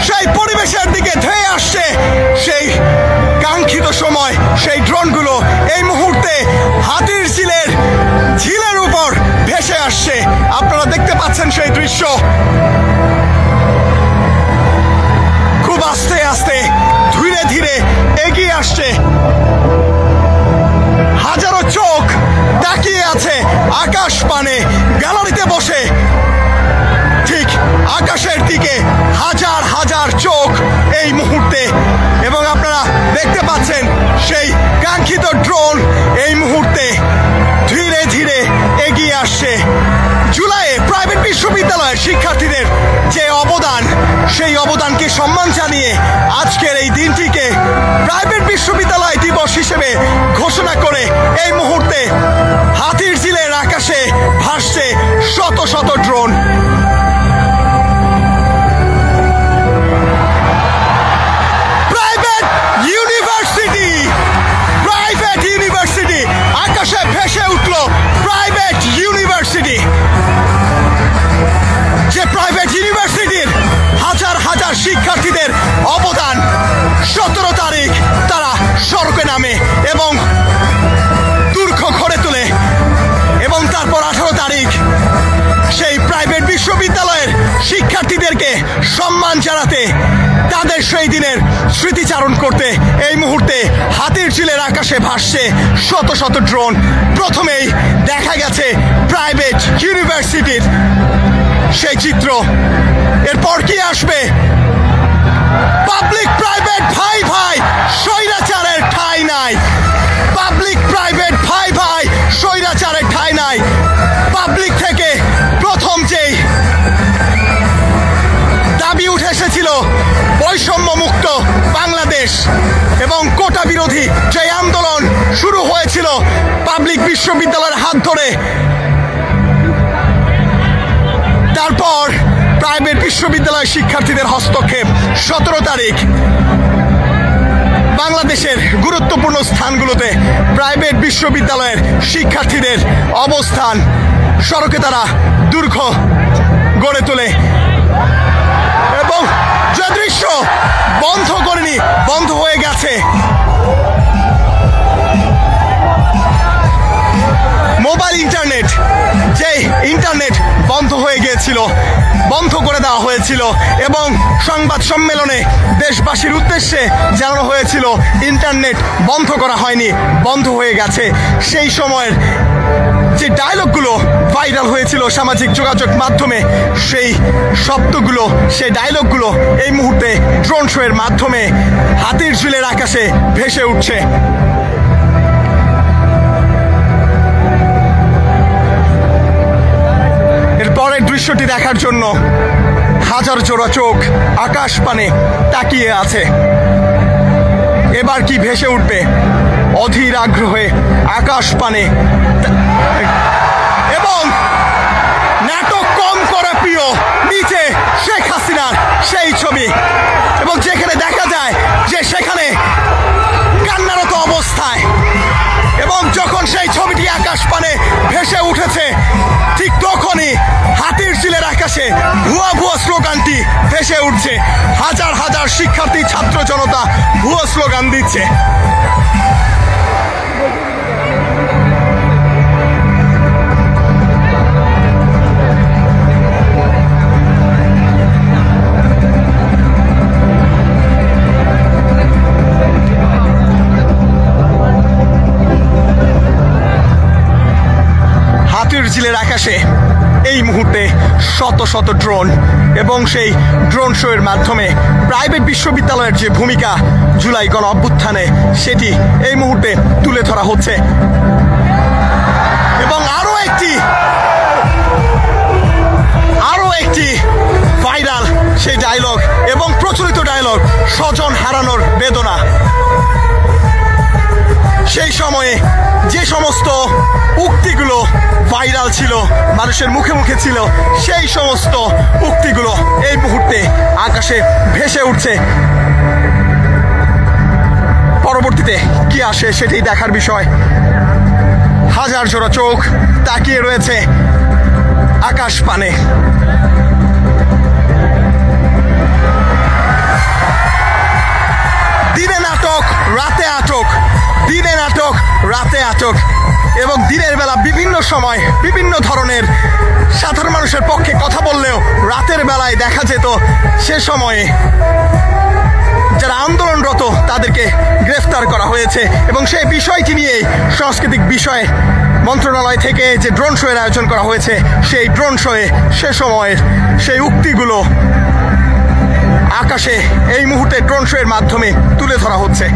সেই পরিবেশের দিকে ধেয়ে আসছে সেই কাঙ্ক্ষিত সময়। সেই ড্রোনগুলো এই মুহূর্তে হাতির ঝিলের উপর ভেসে আসছে। আপনারা দেখতে পাচ্ছেন সেই দৃশ্য। খুব আস্তে আস্তে ধীরে ধীরে এগিয়ে আসছে। হাজারো চোখ তাকিয়ে আছে আকাশ পানে, গ্যালারিতে বসে ঠিক আকাশের দিকে হাজার হাজার চোখ এই মুহূর্তে। এবং আপনারা দেখতে পাচ্ছেন সেই কাঙ্ক্ষিত ড্রোন এই মুহূর্তে ধীরে ধীরে এগিয়ে আসছে। জুলাইয়ে প্রাইভেট বিশ্ববিদ্যালয়ের শিক্ষার্থীদের যে অবদান, সেই অবদানকে সম্মান জানিয়ে আজকের এই দিনটিকে প্রাইভেট বিশ্ববিদ্যালয় দিবস হিসেবে ঘোষণা করে এই মুহূর্তে হাতির ঝিলের আকাশে ভাসছে শত শত ড্রোন। প্রাইভেট ইউনিভার্সিটি আকাশে ভেসে উঠল। প্রাইভেট ইউনিভার্সিটি, যে প্রাইভেট ইউনিভার্সিটির হাজার হাজার শিক্ষার্থীদের অবদান। 17 তারিখ তারা সড়কে নামে এবং দুর্গ গড়ে তোলে এবং তারপর 18 তারিখ সেই প্রাইভেট বিশ্ববিদ্যালয়ের শিক্ষার্থীদেরকে সম্মান জানাতে, তাদের সেই দিনের স্মৃতিচারণ করতে এই মুহূর্তে হাতির ঝিলের আকাশে ভাসছে শত শত ড্রোন। প্রথমেই দেখা গেছে প্রাইভেট ইউনিভার্সিটির সেই চিত্র। এরপর কি আসবে? পাবলিক প্রাইভেট ভাই ভাই, স্বৈরাচারের ঠাঁই নাই। পাবলিক প্রাইভেট ভাই ভাই, স্বৈরাচারের ঠাঁই নাই। পাবলিক থেকে প্রথম যেই দাবি উঠে এসেছিল বৈষম্য মুক্ত বাংলাদেশ এবং কোটা বিরোধী যে আন্দোলন শুরু হয়েছিল পাবলিক বিশ্ববিদ্যালয়ের হাত ধরে, তারপর প্রাইভেট বিশ্ববিদ্যালয় শিক্ষার্থীদের হস্তক্ষেপ। 17 তারিখ বাংলাদেশের গুরুত্বপূর্ণ স্থানগুলোতে প্রাইভেট বিশ্ববিদ্যালয়ের শিক্ষার্থীদের অবস্থান, সড়কে তারা দুর্গ গড়ে তোলে এবং যে দৃশ্য বন্ধ করেনি, বন্ধ হয়ে গেছে। মোবাইল ইন্টারনেট, যে ইন্টারনেট বন্ধ হয়ে গিয়েছিল, বন্ধ করে দেওয়া হয়েছিল এবং সংবাদ সম্মেলনে দেশবাসীর উদ্দেশ্যে জানানো হয়েছিল ইন্টারনেট বন্ধ করা হয়নি, বন্ধ হয়ে গেছে। সেই সময়ের যে ডায়লগগুলো ভাইরাল হয়েছিল সামাজিক যোগাযোগ মাধ্যমে, সেই শব্দগুলো, সেই ডায়লগগুলো এই মুহূর্তে ড্রোন শো এর মাধ্যমে হাতির ঝিলের আকাশে ভেসে উঠছে। এর পরের দৃশ্যটি দেখার জন্য হাজার জোড়া চোখ আকাশ পানে তাকিয়ে আছে। এবার কি ভেসে উঠবে? অধীর আগ্রহে আকাশ পানে। এবং নাটক কম করা প্রিয়, নিচে শেখ হাসিনার সেই ছবি এবং যেখানে দেখা যায় যে সেখানে কান্নারত অবস্থায়, এবং যখন সেই ছবিটি আকাশ পানে ভেসে উঠেছে ঠিক তখনই হাতির ঝিলের আকাশে ভুয়া ভুয়া স্লোগানটি ভেসে উঠছে। হাজার হাজার শিক্ষার্থী, ছাত্র জনতা ভুয়া স্লোগান দিচ্ছে। হাতির ঝিলের আকাশে এই মুহূর্তে শত শত ড্রোন এবং সেই ড্রোন শো এর মাধ্যমে প্রাইভেট বিশ্ববিদ্যালয়ের যে ভূমিকা জুলাই গণ অভ্যুত্থানে, সেটি এই মুহূর্তে তুলে ধরা হচ্ছে। এবং আরো একটি ভাইরাল সেই ডায়লগ এবং প্রচলিত ডায়লগ, স্বজন হারানোর বেদনা। সেই সময়ে যে সমস্ত উক্তিগুলো ভাইরাল ছিল, মানুষের মুখে মুখে ছিল, সেই সমস্ত উক্তিগুলো এই মুহূর্তে আকাশে ভেসে উঠছে। পরবর্তীতে কি আসে সেটি দেখার বিষয়। হাজার জোড়া চোখ তাকিয়ে রয়েছে আকাশ পানে। রাতে আটক, দিনে নাটক, রাতে আটক। এবং দিনের বেলা বিভিন্ন সময় বিভিন্ন ধরনের সাধারণ মানুষের পক্ষে কথা বললেও রাতের বেলায় দেখা যেত সে সময়ে যারা আন্দোলনরত তাদেরকে গ্রেফতার করা হয়েছে। এবং সেই বিষয়টি নিয়ে সাংস্কৃতিক বিষয় মন্ত্রণালয় থেকে যে ড্রোন শোয়ের আয়োজন করা হয়েছে, সেই ড্রোন শোয়ে সে সময়ের সেই উক্তিগুলো আকাশে এই মুহূর্তে ড্রোন শোয়ের মাধ্যমে তুলে ধরা হচ্ছে।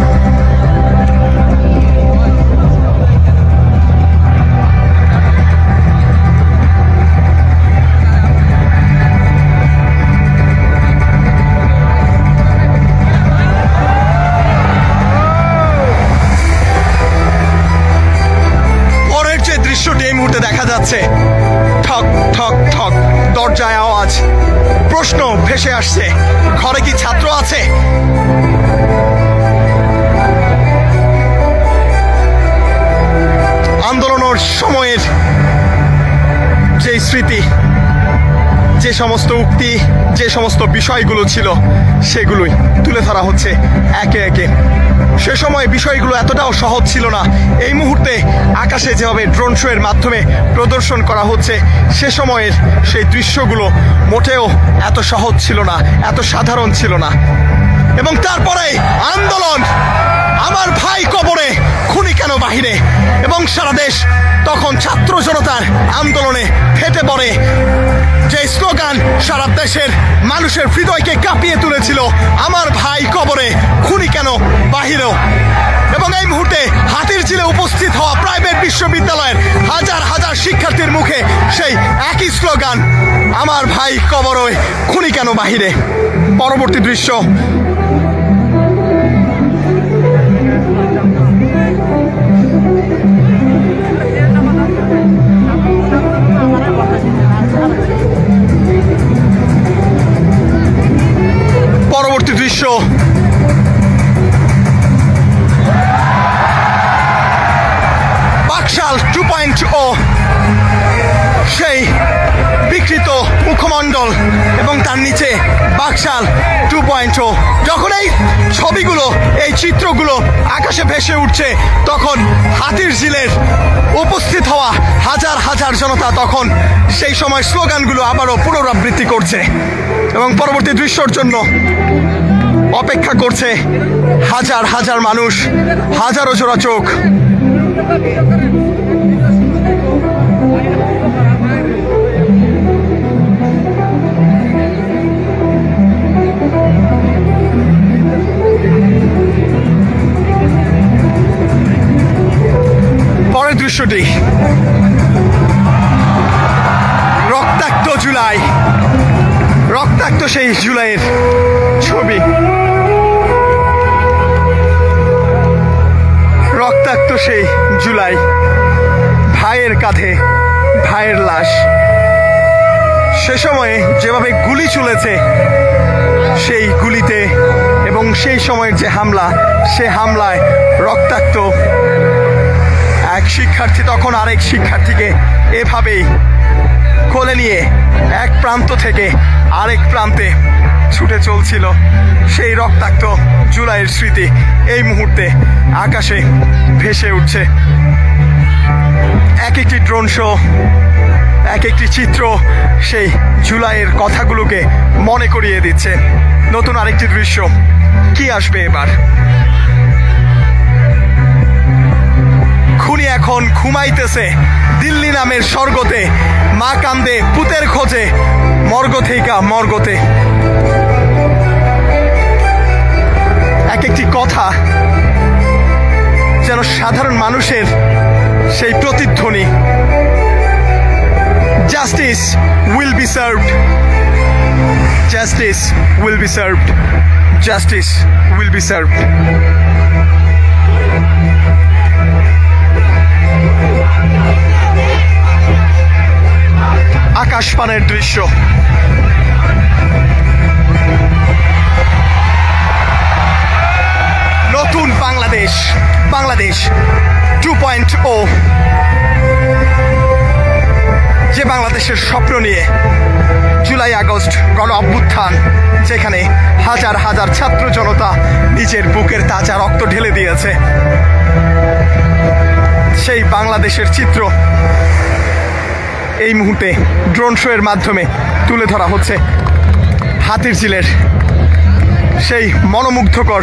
এই মুহূর্তে দেখা যাচ্ছে ঠক ঠক ঠক দরজায় আওয়াজ, প্রশ্ন ভেসে আসছে, ঘরে কি ছাত্র আছে? আন্দোলনের সময়ের যে স্মৃতি, যে সমস্ত উক্তি, যে সমস্ত বিষয়গুলো ছিল সেগুলোই তুলে ধরা হচ্ছে একে একে। সে সময় বিষয়গুলো এতটাও সহজ ছিল না। এই মুহূর্তে আকাশে যেভাবে ড্রোন শোয়ের মাধ্যমে প্রদর্শন করা হচ্ছে সে সময়ের সেই দৃশ্যগুলো মোটেও এত সহজ ছিল না, এত সাধারণ ছিল না। এবং তারপরে আন্দোলন, আমার ভাই কবরে, খুনি কেন বাহিরে। এবং সারা দেশ তখন ছাত্র জনতার আন্দোলনে ফেটে পড়ে। যে স্লোগান সারা দেশের মানুষের হৃদয়কে কাঁপিয়ে তুলেছিল, আমার ভাই কবরে, খুনি কেন বাহিরেও। এবং এই মুহূর্তে হাতিরঝিলে উপস্থিত হওয়া প্রাইভেট বিশ্ববিদ্যালয়ের হাজার হাজার শিক্ষার্থীর মুখে সেই একই স্লোগান, আমার ভাই কবরে, খুনি কেন বাহিরে। পরবর্তী দৃশ্য বাকশাল 2.0, সেই বিকৃত মুখমণ্ডল এবং তার নিচে বাকশাল 2.0। যখন এই ছবিগুলো, এই চিত্রগুলো আকাশে ভেসে উঠছে, তখন হাতিরঝিলের উপস্থিত হওয়া হাজার হাজার জনতা তখন সেই সময় স্লোগানগুলো আবারও পুনরাবৃত্তি করছে এবং পরবর্তী দৃশ্যর জন্য অপেক্ষা করছে হাজার হাজার মানুষ, হাজারো জোড়া চোখ। পরের দৃশ্যটি রক্তাক্ত জুলাই, রক্তাক্ত সেই জুলাইয়ের ছবি, রক্তাক্ত সেই জুলাই, ভাইয়ের কাঁধে ভাইয়ের লাশ। সে সময়ে যেভাবে গুলি চলেছে, সেই গুলিতে এবং সেই সময়ের যে হামলা, সে হামলায় রক্তাক্ত এক শিক্ষার্থী তখন আরেক শিক্ষার্থীকে এভাবেই কোলে নিয়ে এক প্রান্ত থেকে আরেক প্রান্তে ছুটে চলছিল। সেই রক্তাক্ত জুলাইয়ের স্মৃতি এই মুহূর্তে আকাশে ভেসে উঠছে। এক একটি ড্রোন শো, এক একটি চিত্র সেই জুলাইয়ের কথাগুলোকে মনে করিয়ে দিচ্ছে। নতুন আরেকটি দৃশ্য কি আসবে এবার? খুনি এখন ঘুমাইতেছে দিল্লি নামের স্বর্গতে, মা কান্দে পুতের খোঁজে মর্গ থেকে মর্গতে। এক একটি কথা যেন সাধারণ মানুষের সেই প্রতিধ্বনি। Justice will be served, justice will be served, justice will be served. আকাশপানের দৃশ্য, নতুন বাংলাদেশ, বাংলাদেশ 2.0, যে বাংলাদেশের স্বপ্ন নিয়ে জুলাই জুলাই আগস্ট গণ অভ্যুত্থান, যেখানে হাজার হাজার ছাত্র জনতা নিজের বুকের তাজা রক্ত ঢেলে দিয়েছে, সেই বাংলাদেশের চিত্র এই মুহূর্তে ড্রোন শো এর মাধ্যমে তুলে ধরা হচ্ছে। হাতিরঝিলের সেই মনোমুগ্ধকর